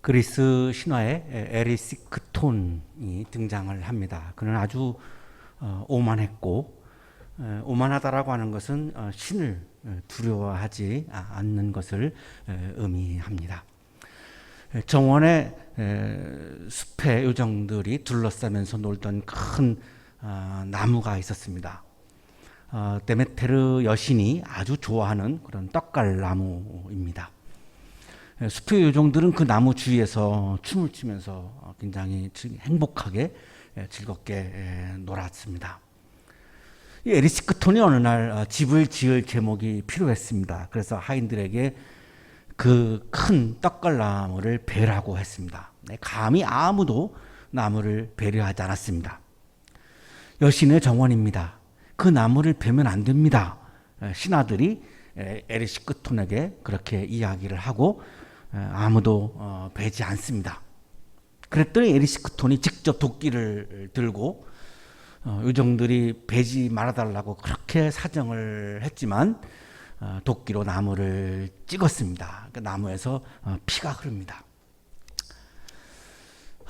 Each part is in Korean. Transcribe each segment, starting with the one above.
그리스 신화에 에리시크톤이 등장을 합니다. 그는 아주 오만했고, 오만하다라고 하는 것은 신을 두려워하지 않는 것을 의미합니다. 정원의 숲의 요정들이 둘러싸면서 놀던 큰 나무가 있었습니다. 데메테르 여신이 아주 좋아하는 그런 떡갈나무입니다. 숲의 요정들은 그 나무 주위에서 춤을 추면서 굉장히 행복하게 즐겁게 놀았습니다. 이 에리시크톤이 어느 날 집을 지을 제목이 필요했습니다. 그래서 하인들에게 그 큰 떡갈나무를 베라고 했습니다. 감히 아무도 나무를 배려하지 않았습니다. 여신의 정원입니다. 그 나무를 베면 안 됩니다. 신하들이 에리시크톤에게 그렇게 이야기를 하고 아무도 베지 않습니다. 그랬더니 에리시크톤이 직접 도끼를 들고 요정들이 베지 말아달라고 그렇게 사정을 했지만 도끼로 나무를 찍었습니다. 그 나무에서 피가 흐릅니다.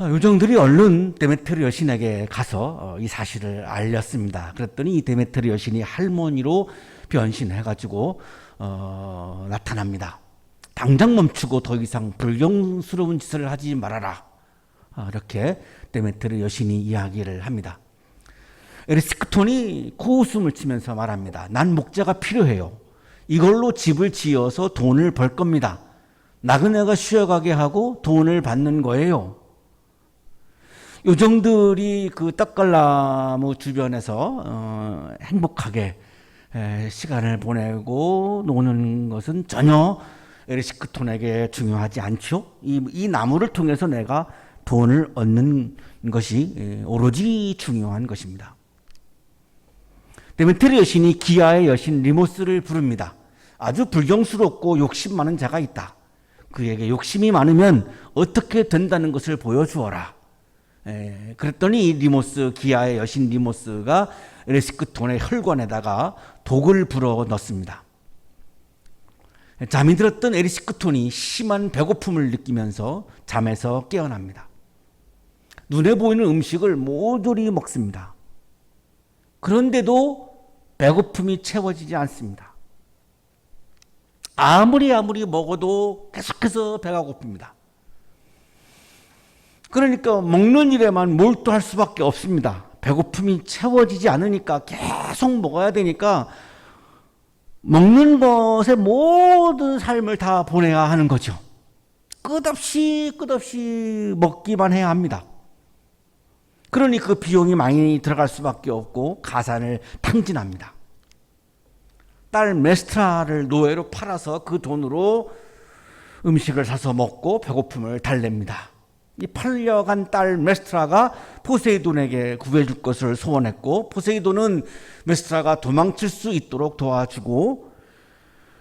요정들이 얼른 데메테르 여신에게 가서 이 사실을 알렸습니다. 그랬더니 이 데메테르 여신이 할머니로 변신해가지고 나타납니다. 당장 멈추고 더 이상 불경스러운 짓을 하지 말아라. 이렇게 데메테르 여신이 이야기를 합니다. 에리시크톤이 코웃음을 치면서 말합니다. 난 목자가 필요해요. 이걸로 집을 지어서 돈을 벌 겁니다. 나그네가 쉬어가게 하고 돈을 받는 거예요. 요정들이 그 떡갈나무 주변에서 행복하게 시간을 보내고 노는 것은 전혀 에리시크톤에게 중요하지 않죠. 이 나무를 통해서 내가 돈을 얻는 것이 오로지 중요한 것입니다. 데메테르 여신이 기아의 여신 리모스를 부릅니다. 아주 불경스럽고 욕심 많은 자가 있다. 그에게 욕심이 많으면 어떻게 된다는 것을 보여주어라. 그랬더니 리모스, 기아의 여신 리모스가 에리시크톤의 혈관에다가 독을 불어 넣습니다. 잠이 들었던 에리시크톤이 심한 배고픔을 느끼면서 잠에서 깨어납니다. 눈에 보이는 음식을 모조리 먹습니다. 그런데도 배고픔이 채워지지 않습니다. 아무리 먹어도 계속해서 배가 고픕니다. 그러니까 먹는 일에만 몰두할 수밖에 없습니다. 배고픔이 채워지지 않으니까 계속 먹어야 되니까 먹는 것에 모든 삶을 다 보내야 하는 거죠. 끝없이 먹기만 해야 합니다. 그러니 그 비용이 많이 들어갈 수밖에 없고 가산을 탕진합니다. 딸 메스트라를 노예로 팔아서 그 돈으로 음식을 사서 먹고 배고픔을 달랩니다. 이 팔려간 딸 메스트라가 포세이돈에게 구해줄 것을 소원했고, 포세이돈은 메스트라가 도망칠 수 있도록 도와주고,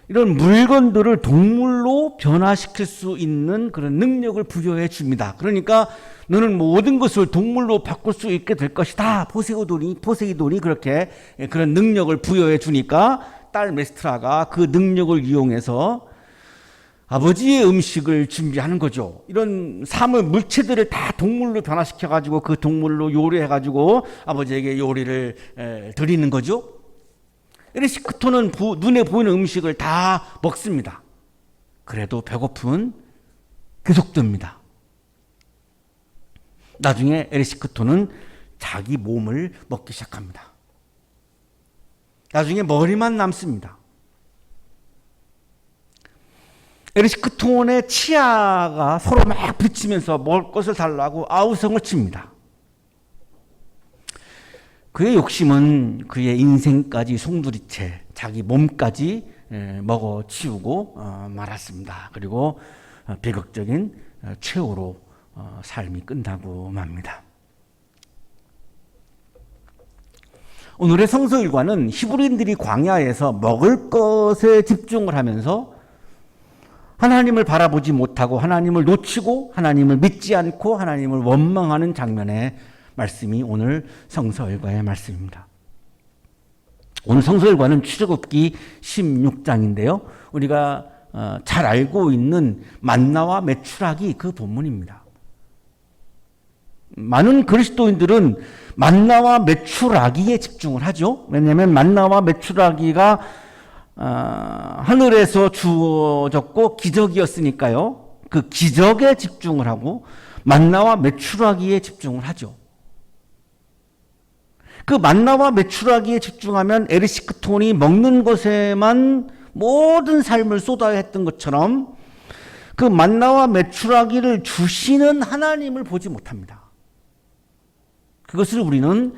이런 물건들을 동물로 변화시킬 수 있는 그런 능력을 부여해 줍니다. 그러니까 너는 모든 것을 동물로 바꿀 수 있게 될 것이다. 포세이돈이 그렇게 그런 능력을 부여해 주니까 딸 메스트라가 그 능력을 이용해서 아버지의 음식을 준비하는 거죠. 이런 사물, 물체들을 다 동물로 변화시켜가지고 그 동물로 요리해가지고 아버지에게 요리를 드리는 거죠. 에리시크톤은 눈에 보이는 음식을 다 먹습니다. 그래도 배고픔은 계속됩니다. 나중에 에리시크톤은 자기 몸을 먹기 시작합니다. 나중에 머리만 남습니다. 에리시크톤의 치아가 서로 막 부딪히면서 먹을 것을 달라고 아우성을 칩니다. 그의 욕심은 그의 인생까지 송두리째 자기 몸까지 먹어 치우고 말았습니다. 그리고 비극적인 최후로 삶이 끝나고 맙니다. 오늘의 성서 일과는 히브리인들이 광야에서 먹을 것에 집중을 하면서 하나님을 바라보지 못하고 하나님을 놓치고 하나님을 믿지 않고 하나님을 원망하는 장면의 말씀이 오늘 성서일과의 말씀입니다. 오늘 성서일과는 출애굽기 16장인데요. 우리가 잘 알고 있는 만나와 메추라기 그 본문입니다. 많은 그리스도인들은 만나와 메추라기에 집중을 하죠. 왜냐하면 만나와 메추라기가 하늘에서 주어졌고 기적이었으니까요. 그 기적에 집중을 하고 만나와 메추라기에 집중을 하죠. 그 만나와 메추라기에 집중하면 에르시크톤이 먹는 것에만 모든 삶을 쏟아야 했던 것처럼 그 만나와 메추라기를 주시는 하나님을 보지 못합니다. 그것을 우리는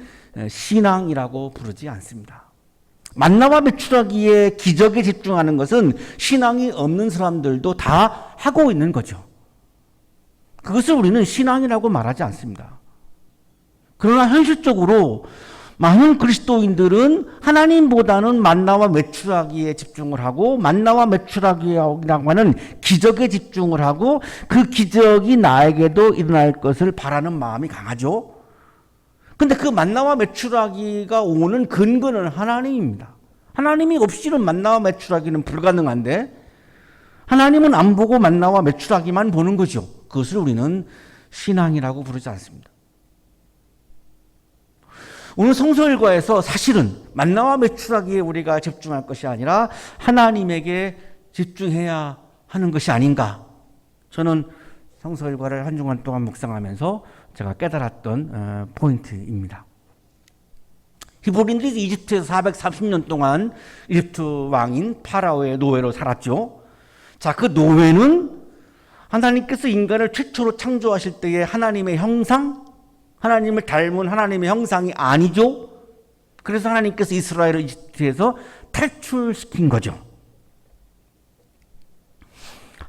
신앙이라고 부르지 않습니다. 만나와 메추라기의 기적에 집중하는 것은 신앙이 없는 사람들도 다 하고 있는 거죠. 그것을 우리는 신앙이라고 말하지 않습니다. 그러나 현실적으로 많은 그리스도인들은 하나님보다는 만나와 메추라기에 집중을 하고 만나와 메추라기라고 하는 기적에 집중을 하고 그 기적이 나에게도 일어날 것을 바라는 마음이 강하죠. 근데 그 만나와 메추라기가 오는 근거는 하나님입니다. 하나님이 없이는 만나와 메추라기는 불가능한데 하나님은 안 보고 만나와 메추라기만 보는 거죠. 그것을 우리는 신앙이라고 부르지 않습니다. 오늘 성서 일과에서 사실은 만나와 메추라기에 우리가 집중할 것이 아니라 하나님에게 집중해야 하는 것이 아닌가. 저는 성서 일과를 한 주간 동안 묵상하면서 제가 깨달았던 포인트입니다. 히브리인들이 이집트에서 430년 동안 이집트 왕인 파라오의 노예로 살았죠. 자, 그 노예는 하나님께서 인간을 최초로 창조하실 때의 하나님의 형상, 하나님을 닮은 하나님의 형상이 아니죠. 그래서 하나님께서 이스라엘을 이집트에서 탈출시킨 거죠.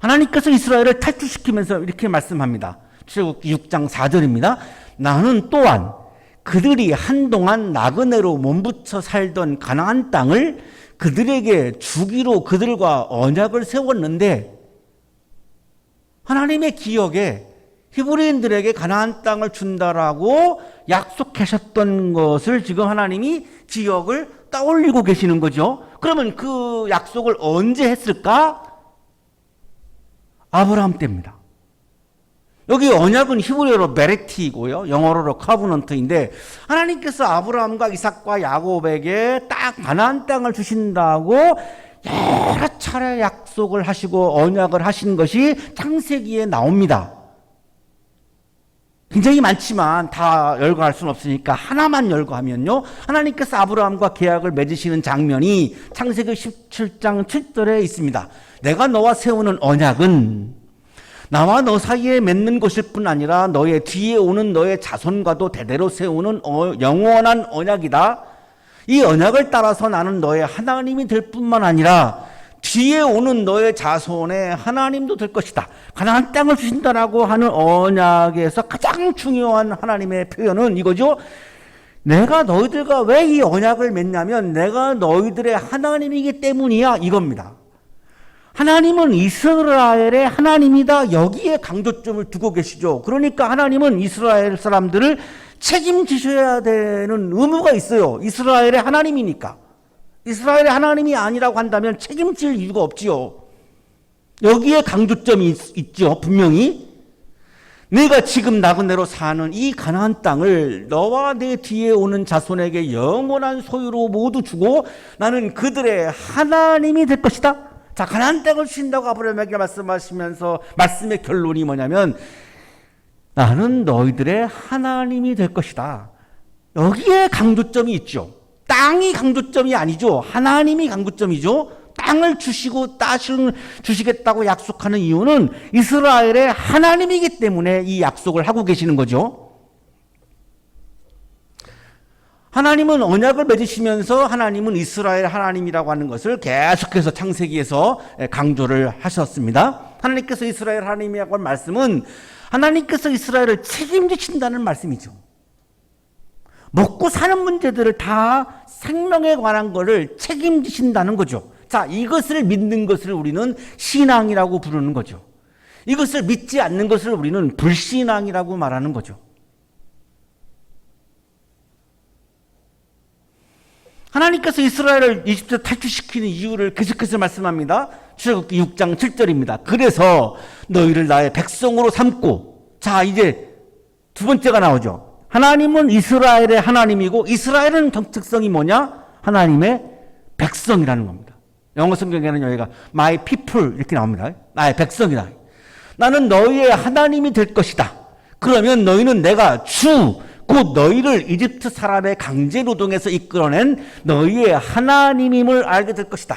하나님께서 이스라엘을 탈출시키면서 이렇게 말씀합니다. 출애굽기 6장 4절입니다. 나는 또한 그들이 한동안 나그네로 몸부쳐 살던 가나안 땅을 그들에게 주기로 그들과 언약을 세웠는데 하나님의 기억에 히브리인들에게 가나안 땅을 준다라고 약속하셨던 것을 지금 하나님이 기억을 떠올리고 계시는 거죠. 그러면 그 약속을 언제 했을까? 아브라함 때입니다. 여기 언약은 히브리어로 베레티이고요. 영어로 카브넌트인데 하나님께서 아브라함과 이삭과 야곱에게 딱 가나안 땅을 주신다고 여러 차례 약속을 하시고 언약을 하신 것이 창세기에 나옵니다. 굉장히 많지만 다 열거할 수는 없으니까 하나만 열거하면요. 하나님께서 아브라함과 계약을 맺으시는 장면이 창세기 17장 7절에 있습니다. 내가 너와 세우는 언약은 나와 너 사이에 맺는 것일 뿐 아니라 너의 뒤에 오는 너의 자손과도 대대로 세우는 영원한 언약이다. 이 언약을 따라서 나는 너의 하나님이 될 뿐만 아니라 뒤에 오는 너의 자손의 하나님도 될 것이다. 가나안 땅을 주신다라고 하는 언약에서 가장 중요한 하나님의 표현은 이거죠. 내가 너희들과 왜 이 언약을 맺냐면 내가 너희들의 하나님이기 때문이야 이겁니다. 하나님은 이스라엘의 하나님이다. 여기에 강조점을 두고 계시죠. 그러니까 하나님은 이스라엘 사람들을 책임지셔야 되는 의무가 있어요. 이스라엘의 하나님이니까. 이스라엘의 하나님이 아니라고 한다면 책임질 이유가 없지요. 여기에 강조점이 있죠. 분명히 내가 지금 나그네로 사는 이 가나안 땅을 너와 내 뒤에 오는 자손에게 영원한 소유로 모두 주고 나는 그들의 하나님이 될 것이다. 자, 가나안 땅을 주신다고 아브라함에게 말씀하시면서 말씀의 결론이 뭐냐면 나는 너희들의 하나님이 될 것이다. 여기에 강조점이 있죠. 땅이 강조점이 아니죠. 하나님이 강조점이죠. 땅을 주시고 땅을 주시겠다고 약속하는 이유는 이스라엘의 하나님이기 때문에 이 약속을 하고 계시는 거죠. 하나님은 언약을 맺으시면서 하나님은 이스라엘 하나님이라고 하는 것을 계속해서 창세기에서 강조를 하셨습니다. 하나님께서 이스라엘 하나님이라고 하는 말씀은 하나님께서 이스라엘을 책임지신다는 말씀이죠. 먹고 사는 문제들을 다 생명에 관한 것을 책임지신다는 거죠. 자, 이것을 믿는 것을 우리는 신앙이라고 부르는 거죠. 이것을 믿지 않는 것을 우리는 불신앙이라고 말하는 거죠. 하나님께서 이스라엘을 이집트 탈출시키는 이유를 계속해서 말씀합니다. 출애굽기 6장 7절입니다. 그래서 너희를 나의 백성으로 삼고, 자 이제 두 번째가 나오죠. 하나님은 이스라엘의 하나님이고 이스라엘은 특성이 뭐냐? 하나님의 백성이라는 겁니다. 영어 성경에는 여기가 my people 이렇게 나옵니다. 나의 백성이다. 나는 너희의 하나님이 될 것이다. 그러면 너희는 내가 주, 곧 너희를 이집트 사람의 강제 노동에서 이끌어낸 너희의 하나님임을 알게 될 것이다.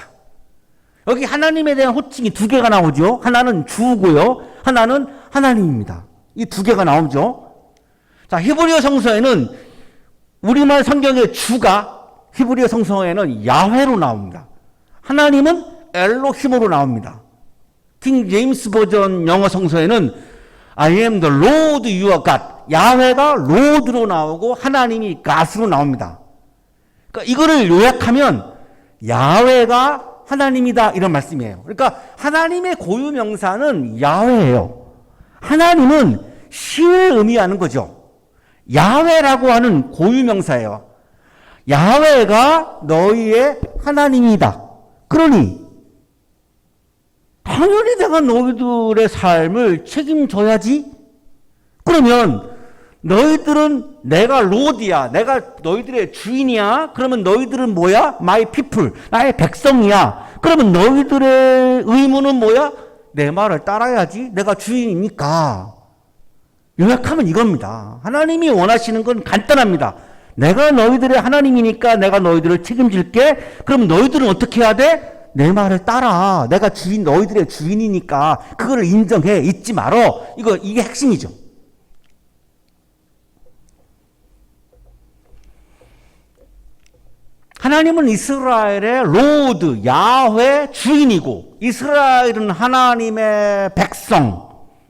여기 하나님에 대한 호칭이 두 개가 나오죠. 하나는 주고요. 하나는 하나님입니다. 이 두 개가 나오죠. 자, 히브리어 성서에는 우리말 성경의 주가 히브리어 성서에는 야훼로 나옵니다. 하나님은 엘로힘으로 나옵니다. 킹 제임스 버전 영어 성서에는 I am the Lord your God. 야훼가 Lord로 나오고 하나님이 God으로 나옵니다. 그러니까 이거를 요약하면 야훼가 하나님이다 이런 말씀이에요. 그러니까 하나님의 고유 명사는 야훼예요. 하나님은 신을 의미하는 거죠. 야훼라고 하는 고유 명사예요. 야훼가 너희의 하나님이다. 그러니 당연히 내가 너희들의 삶을 책임져야지. 그러면 너희들은 내가 로드야. 내가 너희들의 주인이야. 그러면 너희들은 뭐야? My people. 나의 백성이야. 그러면 너희들의 의무는 뭐야? 내 말을 따라야지. 내가 주인이니까. 요약하면 이겁니다. 하나님이 원하시는 건 간단합니다. 내가 너희들의 하나님이니까 내가 너희들을 책임질게. 그럼 너희들은 어떻게 해야 돼? 내 말을 따라. 내가 주인, 너희들의 주인이니까 그거를 인정해. 잊지 말어. 이게 핵심이죠. 하나님은 이스라엘의 로드, 야훼 주인이고 이스라엘은 하나님의 백성,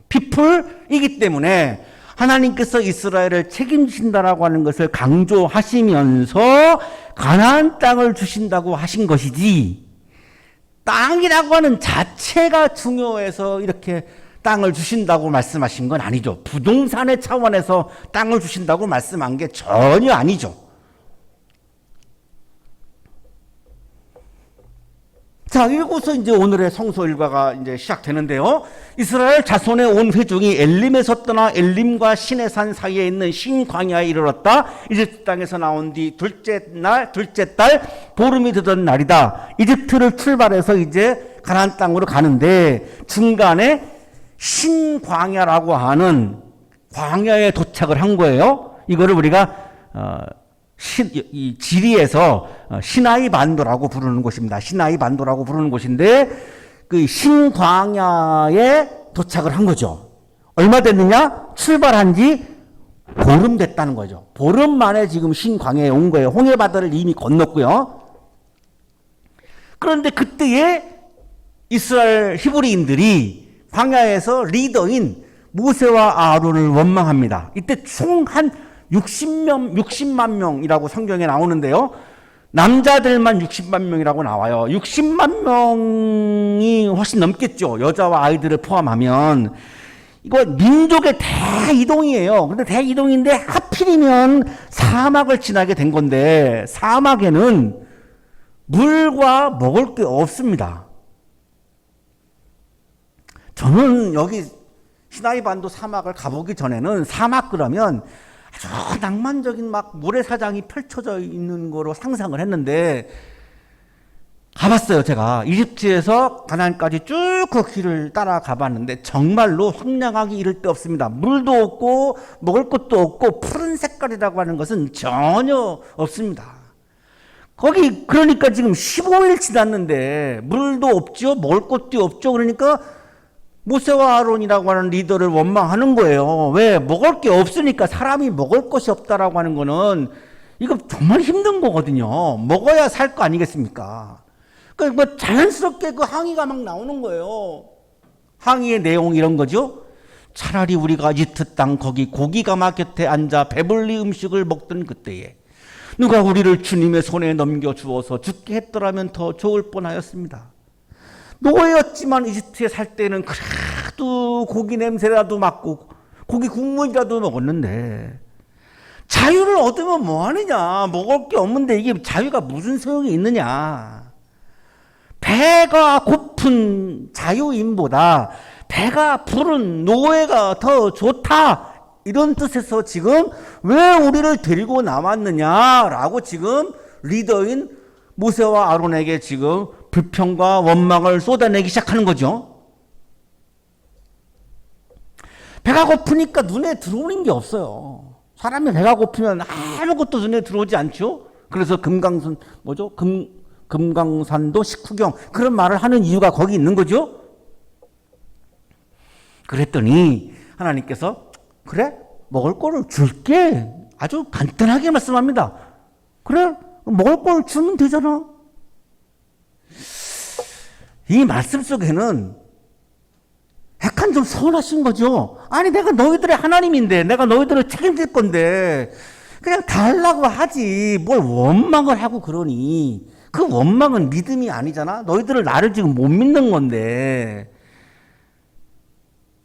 피플이기 때문에 하나님께서 이스라엘을 책임진다라고 하는 것을 강조하시면서 가나안 땅을 주신다고 하신 것이지, 땅이라고 하는 자체가 중요해서 이렇게 땅을 주신다고 말씀하신 건 아니죠. 부동산의 차원에서 땅을 주신다고 말씀한 게 전혀 아니죠. 자, 이러고서 이제 오늘의 성소 일과가 이제 시작되는데요. 이스라엘 자손의 온 회중이 엘림에서 떠나 엘림과 시내산 사이에 있는 신광야에 이르렀다. 이집트 땅에서 나온 뒤 둘째 달 보름이 되던 날이다. 이집트를 출발해서 이제 가나안 땅으로 가는데 중간에 신광야라고 하는 광야에 도착을 한 거예요. 이거를 우리가 이 지리에서 시나이 반도라고 부르는 곳입니다. 시나이 반도라고 부르는 곳인데 그 신광야에 도착을 한 거죠. 얼마 됐느냐? 출발한 지 보름 됐다는 거죠. 보름 만에 지금 신광야에 온 거예요. 홍해바다를 이미 건넜고요. 그런데 그때에 이스라엘 히브리인들이 광야에서 리더인 모세와 아론을 원망합니다. 이때 총 한 60만 명이라고 성경에 나오는데요. 남자들만 60만 명이라고 나와요. 60만 명이 훨씬 넘겠죠. 여자와 아이들을 포함하면. 이거 민족의 대이동이에요. 근데 대이동인데 하필이면 사막을 지나게 된 건데 사막에는 물과 먹을 게 없습니다. 저는 여기 시나이 반도 사막을 가보기 전에는 사막 그러면 아주 낭만적인 막 모래사장이 펼쳐져 있는 거로 상상을 했는데 가봤어요. 제가 이집트에서 가나안까지 쭉 그 길을 따라 가봤는데 정말로 황량하기 이를 데 없습니다. 물도 없고 먹을 것도 없고 푸른 색깔이라고 하는 것은 전혀 없습니다. 거기 그러니까 지금 15일 지났는데 물도 없죠. 먹을 것도 없죠. 그러니까 모세와 아론이라고 하는 리더를 원망하는 거예요. 왜? 먹을 게 없으니까. 사람이 먹을 것이 없다라고 하는 거는 이거 정말 힘든 거거든요. 먹어야 살 거 아니겠습니까? 그러니까 뭐 자연스럽게 그 항의가 막 나오는 거예요. 항의의 내용이 이런 거죠. 차라리 우리가 이집트 땅 거기 고기가마 곁에 앉아 배불리 음식을 먹던 그때에 누가 우리를 주님의 손에 넘겨주어서 죽게 했더라면 더 좋을 뻔하였습니다. 노예였지만 이집트에 살 때는 그래도 고기 냄새라도 맡고 고기 국물이라도 먹었는데 자유를 얻으면 뭐 하느냐? 먹을 게 없는데 이게 자유가 무슨 소용이 있느냐? 배가 고픈 자유인보다 배가 부른 노예가 더 좋다. 이런 뜻에서 지금 왜 우리를 데리고 남았느냐라고 지금 리더인 모세와 아론에게 지금 불평과 원망을 쏟아내기 시작하는 거죠. 배가 고프니까 눈에 들어오는 게 없어요. 사람이 배가 고프면 아무것도 눈에 들어오지 않죠. 그래서 금강산도 식후경 그런 말을 하는 이유가 거기 있는 거죠. 그랬더니 하나님께서 그래? 먹을 거를 줄게. 아주 간단하게 말씀합니다. 그래? 먹을 걸 주면 되잖아. 이 말씀 속에는 약간 좀 서운하신 거죠. 아니 내가 너희들의 하나님인데 내가 너희들을 책임질 건데 그냥 달라고 하지 뭘 원망을 하고 그러니. 그 원망은 믿음이 아니잖아. 너희들을 나를 지금 못 믿는 건데.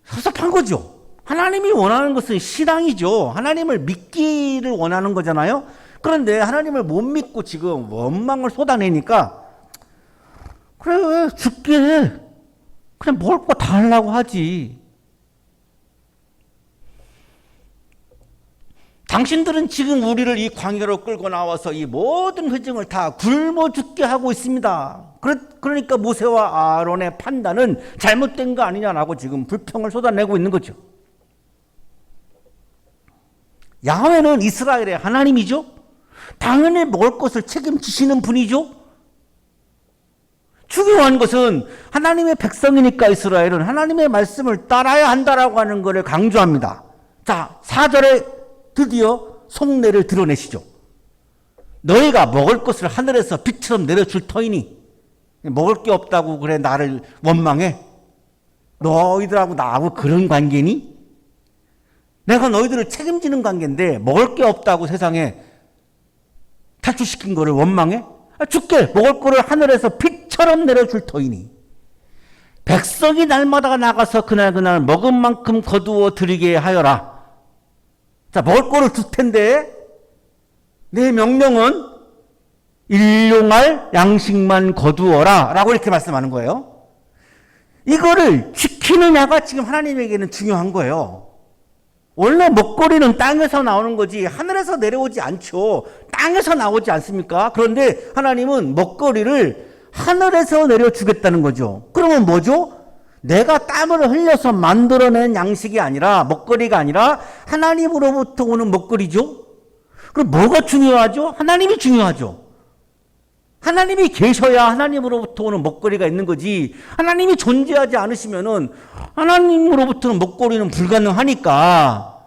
섭섭한 거죠. 하나님이 원하는 것은 신앙이죠. 하나님을 믿기를 원하는 거잖아요. 그런데 하나님을 못 믿고 지금 원망을 쏟아내니까 그래 줄게. 그냥 먹을 거 다 하려고 하지. 당신들은 지금 우리를 이 광야로 끌고 나와서 이 모든 회중을 다 굶어 죽게 하고 있습니다. 그러니까 모세와 아론의 판단은 잘못된 거 아니냐라고 지금 불평을 쏟아내고 있는 거죠. 야훼는 이스라엘의 하나님이죠. 당연히 먹을 것을 책임지시는 분이죠. 중요한 것은 하나님의 백성이니까 이스라엘은 하나님의 말씀을 따라야 한다라고 하는 것을 강조합니다. 자, 4절에 드디어 속내를 드러내시죠. 너희가 먹을 것을 하늘에서 빛처럼 내려줄 터이니 먹을 게 없다고 그래 나를 원망해? 너희들하고 나하고 그런 관계니? 내가 너희들을 책임지는 관계인데 먹을 게 없다고 세상에 탈출시킨 거를 원망해? 줄게. 먹을 거를 하늘에서 빛처럼 내려줄 터이니 백성이 날마다 나가서 그날 먹은 만큼 거두어 드리게 하여라. 자, 먹을 거를 줄 텐데 내 명령은 일용할 양식만 거두어라 라고 이렇게 말씀하는 거예요. 이거를 지키느냐가 지금 하나님에게는 중요한 거예요. 원래 먹거리는 땅에서 나오는 거지 하늘에서 내려오지 않죠. 땅에서 나오지 않습니까? 그런데 하나님은 먹거리를 하늘에서 내려주겠다는 거죠. 그러면 뭐죠? 내가 땀을 흘려서 만들어낸 양식이 아니라 먹거리가 아니라 하나님으로부터 오는 먹거리죠. 그럼 뭐가 중요하죠? 하나님이 중요하죠. 하나님이 계셔야 하나님으로부터 오는 먹거리가 있는 거지. 하나님이 존재하지 않으시면은 하나님으로부터는 먹거리는 불가능하니까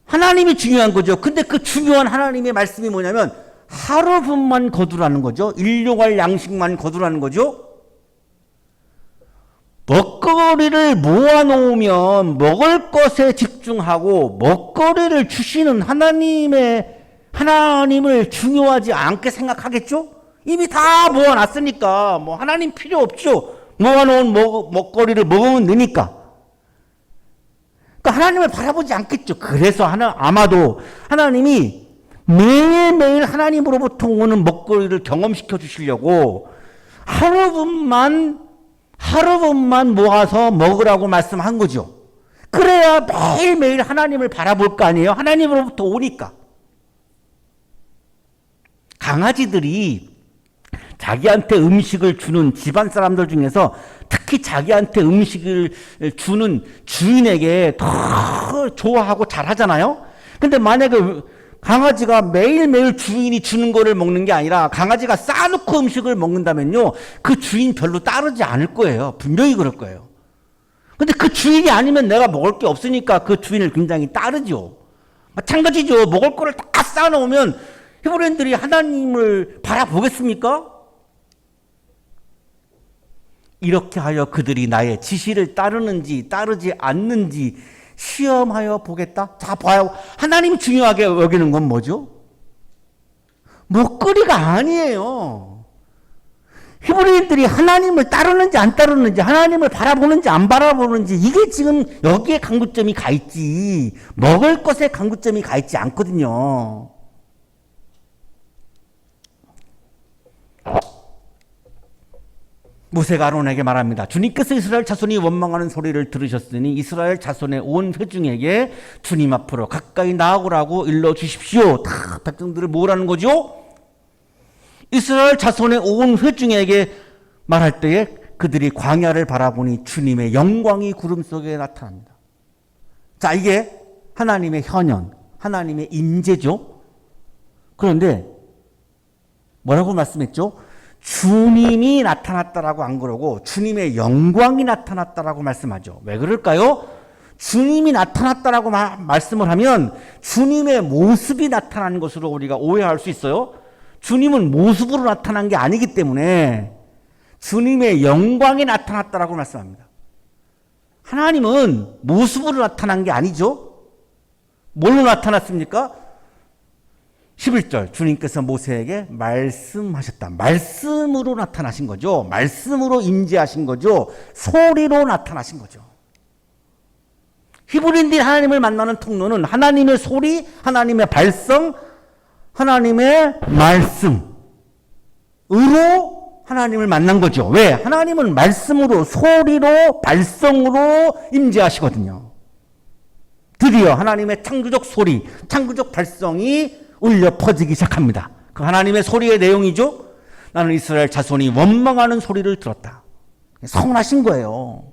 하나님이 중요한 거죠. 근데 그 중요한 하나님의 말씀이 뭐냐면 하루분만 거두라는 거죠. 일용할 양식만 거두라는 거죠. 먹거리를 모아놓으면 먹을 것에 집중하고 먹거리를 주시는 하나님을 중요하지 않게 생각하겠죠? 이미 다 모아놨으니까 뭐 하나님 필요 없죠. 모아놓은 먹거리를 먹으면 되니까. 그러니까 하나님을 바라보지 않겠죠. 그래서 아마도 하나님이 매일매일 하나님으로부터 오는 먹거리를 경험시켜 주시려고 하루분만 모아서 먹으라고 말씀한 거죠. 그래야 매일매일 하나님을 바라볼 거 아니에요. 하나님으로부터 오니까. 강아지들이 자기한테 음식을 주는 집안 사람들 중에서 특히 자기한테 음식을 주는 주인에게 더 좋아하고 잘하잖아요. 근데 만약에 강아지가 매일매일 주인이 주는 거를 먹는 게 아니라 강아지가 싸놓고 음식을 먹는다면요, 그 주인 별로 따르지 않을 거예요. 분명히 그럴 거예요. 근데 그 주인이 아니면 내가 먹을 게 없으니까 그 주인을 굉장히 따르죠. 마찬가지죠. 먹을 거를 다 쌓아놓으면 히브리인들이 하나님을 바라보겠습니까? 이렇게 하여 그들이 나의 지시를 따르는지 따르지 않는지 시험하여 보겠다. 자, 봐요. 하나님이 중요하게 여기는 건 뭐죠? 먹거리가 아니에요. 히브리인들이 하나님을 따르는지 안 따르는지, 하나님을 바라보는지 안 바라보는지, 이게 지금 여기에 강구점이 가 있지, 먹을 것에 강구점이 가 있지 않거든요. 모세가 아론에게 말합니다. 주님께서 이스라엘 자손이 원망하는 소리를 들으셨으니 이스라엘 자손의 온 회중에게 주님 앞으로 가까이 나아오라고 일러주십시오. 다 백성들을 뭐라는 거죠? 이스라엘 자손의 온 회중에게 말할 때에 그들이 광야를 바라보니 주님의 영광이 구름 속에 나타납니다. 자, 이게 하나님의 현현, 하나님의 임재죠. 그런데 뭐라고 말씀했죠? 주님이 나타났다라고 안 그러고 주님의 영광이 나타났다라고 말씀하죠. 왜 그럴까요? 주님이 나타났다라고 말씀을 하면 주님의 모습이 나타나는 것으로 우리가 오해할 수 있어요. 주님은 모습으로 나타난 게 아니기 때문에 주님의 영광이 나타났다라고 말씀합니다. 하나님은 모습으로 나타난 게 아니죠. 뭘로 나타났습니까? 11절 주님께서 모세에게 말씀하셨다. 말씀으로 나타나신 거죠. 말씀으로 임재하신 거죠. 소리로 나타나신 거죠. 히브리인들이 하나님을 만나는 통로는 하나님의 소리, 하나님의 발성, 하나님의 말씀으로 하나님을 만난 거죠. 왜? 하나님은 말씀으로, 소리로, 발성으로 임재하시거든요. 드디어 하나님의 창조적 소리, 창조적 발성이 울려 퍼지기 시작합니다. 그 하나님의 소리의 내용이죠. 나는 이스라엘 자손이 원망하는 소리를 들었다. 서운하신 거예요.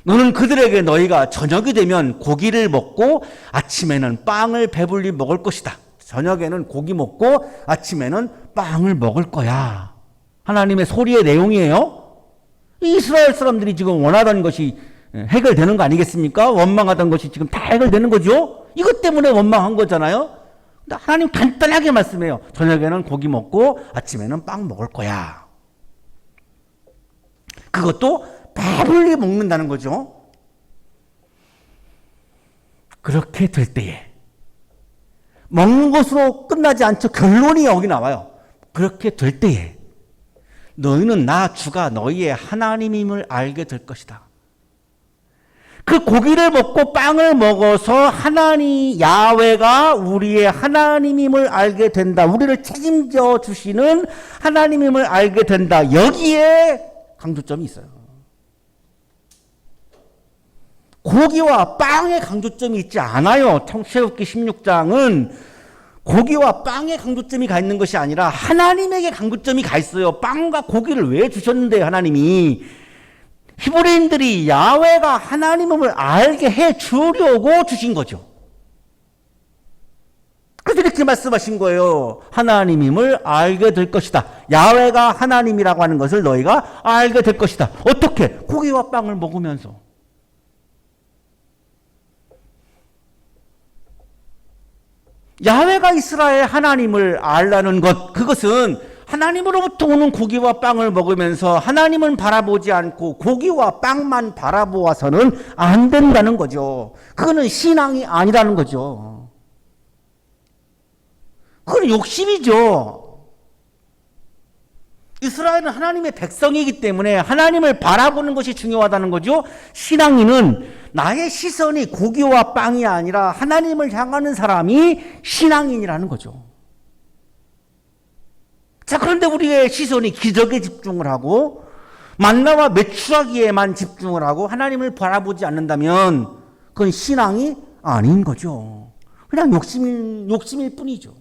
너는 그들에게 너희가 저녁이 되면 고기를 먹고 아침에는 빵을 배불리 먹을 것이다. 저녁에는 고기 먹고 아침에는 빵을 먹을 거야. 하나님의 소리의 내용이에요. 이스라엘 사람들이 지금 원하던 것이 해결되는 거 아니겠습니까? 원망하던 것이 지금 다 해결되는 거죠. 이것 때문에 원망한 거잖아요. 하나님 간단하게 말씀해요. 저녁에는 고기 먹고 아침에는 빵 먹을 거야. 그것도 배불리 먹는다는 거죠. 그렇게 될 때에 먹는 것으로 끝나지 않죠. 결론이 여기 나와요. 그렇게 될 때에 너희는 나 주가 너희의 하나님임을 알게 될 것이다. 그 고기를 먹고 빵을 먹어서 하나님 야훼가 우리의 하나님임을 알게 된다. 우리를 책임져 주시는 하나님임을 알게 된다. 여기에 강조점이 있어요. 고기와 빵의 강조점이 있지 않아요. 창세기 16장은 고기와 빵의 강조점이 가 있는 것이 아니라 하나님에게 강조점이 가 있어요. 빵과 고기를 왜 주셨는데요, 하나님이? 히브리인들이 야훼가 하나님임을 알게 해 주려고 주신 거죠. 그래서 이렇게 말씀하신 거예요. 하나님임을 알게 될 것이다. 야훼가 하나님이라고 하는 것을 너희가 알게 될 것이다. 어떻게? 고기와 빵을 먹으면서. 야훼가 이스라엘 하나님을 알라는 것, 그것은 하나님으로부터 오는 고기와 빵을 먹으면서 하나님은 바라보지 않고 고기와 빵만 바라보아서는 안 된다는 거죠. 그거는 신앙이 아니라는 거죠. 그건 욕심이죠. 이스라엘은 하나님의 백성이기 때문에 하나님을 바라보는 것이 중요하다는 거죠. 신앙인은 나의 시선이 고기와 빵이 아니라 하나님을 향하는 사람이 신앙인이라는 거죠. 자, 그런데 우리의 시선이 기적에 집중을 하고 만나와 메추라기에만 집중을 하고 하나님을 바라보지 않는다면 그건 신앙이 아닌 거죠. 그냥 욕심일 뿐이죠.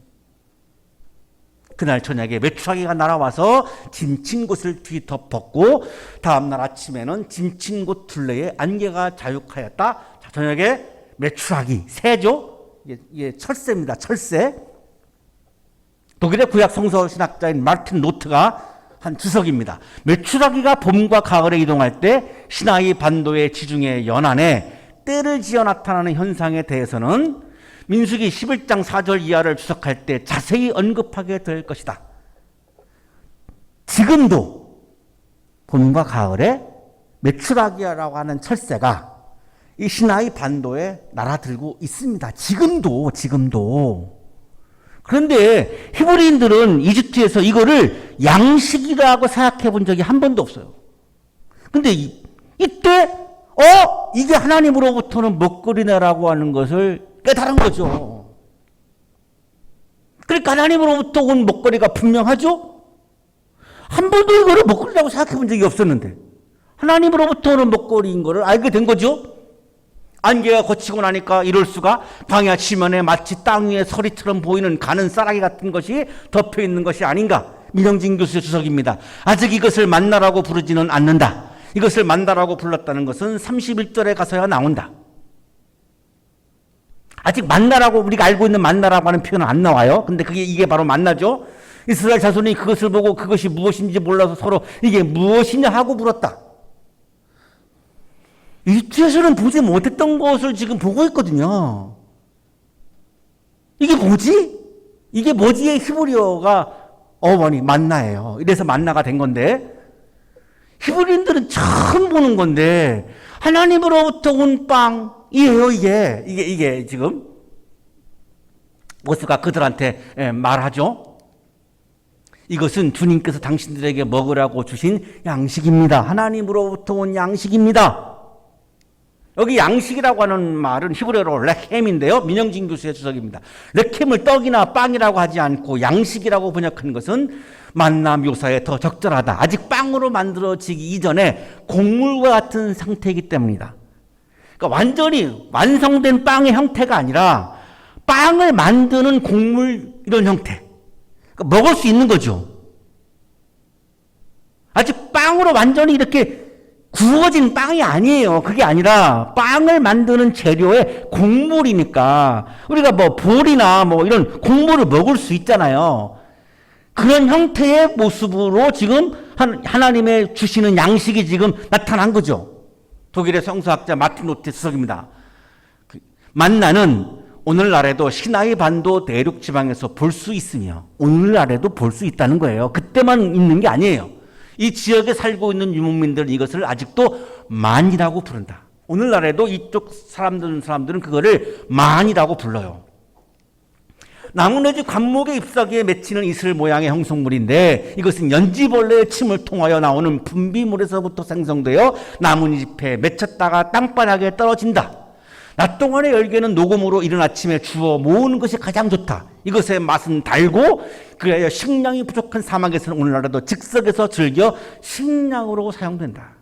그날 저녁에 메추라기가 날아와서 짐친 곳을 뒤덮었고 다음날 아침에는 짐친 곳 둘레에 안개가 자욱하였다. 자, 저녁에 메추라기, 새죠? 이게 철새입니다. 철새. 독일의 구약 성서 신학자인 마르틴 노트가 한 주석입니다. 메추라기가 봄과 가을에 이동할 때 시나이 반도의 지중해 연안에 때를 지어 나타나는 현상에 대해서는 민수기 11장 4절 이하를 주석할 때 자세히 언급하게 될 것이다. 지금도 봄과 가을에 메추라기라고 하는 철새가 이 시나이 반도에 날아들고 있습니다. 지금도. 그런데 히브리인들은 이집트에서 이거를 양식이라고 생각해 본 적이 한 번도 없어요. 근데 이때 이게 하나님으로부터는 먹거리네라고 하는 것을 깨달은 거죠. 그러니까 하나님으로부터 온 먹거리가 분명하죠? 한 번도 이거를 먹거리라고 생각해 본 적이 없었는데 하나님으로부터 오는 먹거리인 거를 알게 된 거죠. 안개가 거치고 나니까 이럴 수가, 광야 지면에 마치 땅 위에 서리처럼 보이는 가는 쌀아기 같은 것이 덮여 있는 것이 아닌가. 민영진 교수의 주석입니다. 아직 이것을 만나라고 부르지는 않는다. 이것을 만나라고 불렀다는 것은 31절에 가서야 나온다. 아직 만나라고, 우리가 알고 있는 만나라고 하는 표현은 안 나와요. 근데 이게 바로 만나죠. 이스라엘 자손이 그것을 보고 그것이 무엇인지 몰라서 서로 이게 무엇이냐 하고 물었다. 이집트에서는 보지 못했던 것을 지금 보고 있거든요. 이게 뭐지? 이게 뭐지의 히브리어가 어머니 만나예요. 이래서 만나가 된 건데, 히브리인들은 처음 보는 건데 하나님으로부터 온 빵이에요. 이게 지금 모세가 그들한테 말하죠. 이것은 주님께서 당신들에게 먹으라고 주신 양식입니다. 하나님으로부터 온 양식입니다. 여기 양식이라고 하는 말은 히브리어로 레켐인데요. 민영진 교수의 주석입니다. 레켐을 떡이나 빵이라고 하지 않고 양식이라고 번역한 것은 만나 묘사에 더 적절하다. 아직 빵으로 만들어지기 이전에 곡물과 같은 상태이기 때문이다. 그러니까 완전히 완성된 빵의 형태가 아니라 빵을 만드는 곡물 이런 형태. 그러니까 먹을 수 있는 거죠. 아직 빵으로 완전히 이렇게 구워진 빵이 아니에요. 그게 아니라 빵을 만드는 재료의 곡물이니까 우리가 뭐 볼이나 뭐 이런 곡물을 먹을 수 있잖아요. 그런 형태의 모습으로 지금 하나님의 주시는 양식이 지금 나타난 거죠. 독일의 성서학자 마틴 루테 주석입니다. 만나는 오늘날에도 시나이 반도 대륙 지방에서 볼 수 있으며 오늘날에도 볼 수 있다는 거예요. 그때만 있는 게 아니에요. 이 지역에 살고 있는 유목민들은 이것을 아직도 만이라고 부른다. 오늘날에도 이쪽 사람들은 그거를 만이라고 불러요. 나무내지 관목의 잎사귀에 맺히는 이슬 모양의 형성물인데 이것은 연지벌레의 침을 통하여 나오는 분비물에서부터 생성되어 나뭇잎에 맺혔다가 땅바닥에 떨어진다. 낮 동안의 열매는 녹음으로 이른 아침에 주워 모으는 것이 가장 좋다. 이것의 맛은 달고 그래야 식량이 부족한 사막에서는 오늘날에도 즉석에서 즐겨 식량으로 사용된다.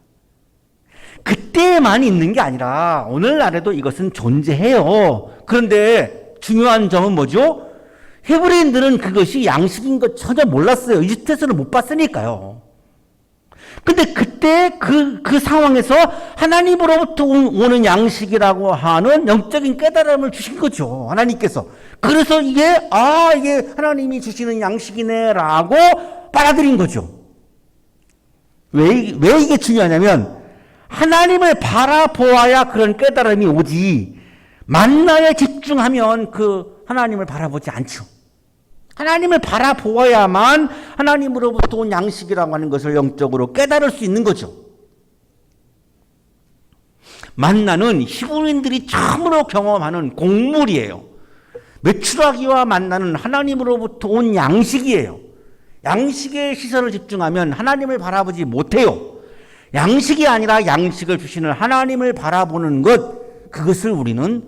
그때만 있는 게 아니라 오늘날에도 이것은 존재해요. 그런데 중요한 점은 뭐죠? 히브리인들은 그것이 양식인 것 전혀 몰랐어요. 이집트에서는 못 봤으니까요. 근데 그때 그 상황에서 하나님으로부터 오는 양식이라고 하는 영적인 깨달음을 주신 거죠. 하나님께서. 그래서 이게 하나님이 주시는 양식이네라고 받아들인 거죠. 왜 이게 중요하냐면 하나님을 바라보아야 그런 깨달음이 오지 만나에 집중하면 그 하나님을 바라보지 않죠. 하나님을 바라보아야만 하나님으로부터 온 양식이라고 하는 것을 영적으로 깨달을 수 있는 거죠. 만나는 히브리인들이 처음으로 경험하는 곡물이에요. 메추라기와 만나는 하나님으로부터 온 양식이에요. 양식에 시선을 집중하면 하나님을 바라보지 못해요. 양식이 아니라 양식을 주시는 하나님을 바라보는 그것을 우리는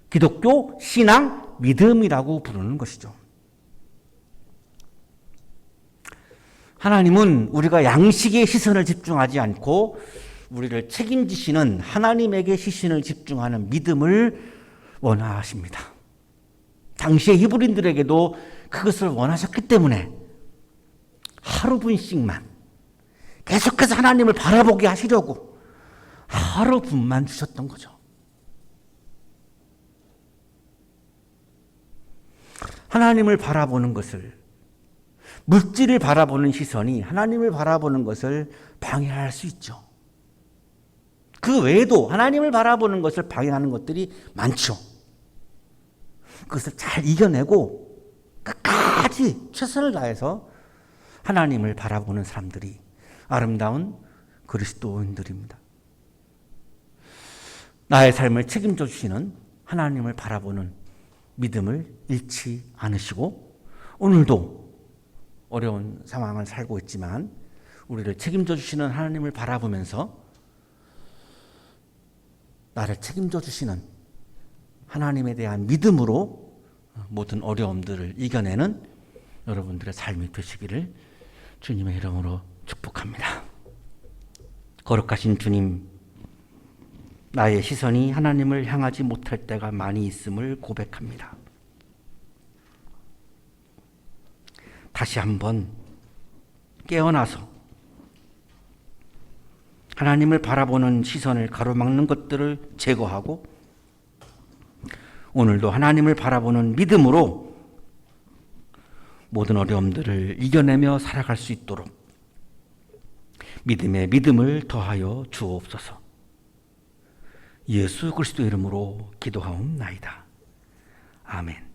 기독교 신앙 믿음이라고 부르는 것이죠. 하나님은 우리가 양식에 시선을 집중하지 않고 우리를 책임지시는 하나님에게 시선을 집중하는 믿음을 원하십니다. 당시의 히브리인들에게도 그것을 원하셨기 때문에 하루 분씩만 계속해서 하나님을 바라보게 하시려고 하루 분만 주셨던 거죠. 하나님을 바라보는 것을 물질을 바라보는 시선이 하나님을 바라보는 것을 방해할 수 있죠. 그 외에도 하나님을 바라보는 것을 방해하는 것들이 많죠. 그것을 잘 이겨내고 끝까지 최선을 다해서 하나님을 바라보는 사람들이 아름다운 그리스도인들입니다. 나의 삶을 책임져 주시는 하나님을 바라보는 믿음을 잃지 않으시고 오늘도 어려운 상황을 살고 있지만 우리를 책임져 주시는 하나님을 바라보면서 나를 책임져 주시는 하나님에 대한 믿음으로 모든 어려움들을 이겨내는 여러분들의 삶이 되시기를 주님의 이름으로 축복합니다. 거룩하신 주님, 나의 시선이 하나님을 향하지 못할 때가 많이 있음을 고백합니다. 다시 한번 깨어나서 하나님을 바라보는 시선을 가로막는 것들을 제거하고 오늘도 하나님을 바라보는 믿음으로 모든 어려움들을 이겨내며 살아갈 수 있도록 믿음에 믿음을 더하여 주옵소서. 예수 그리스도 이름으로 기도하옵나이다. 아멘.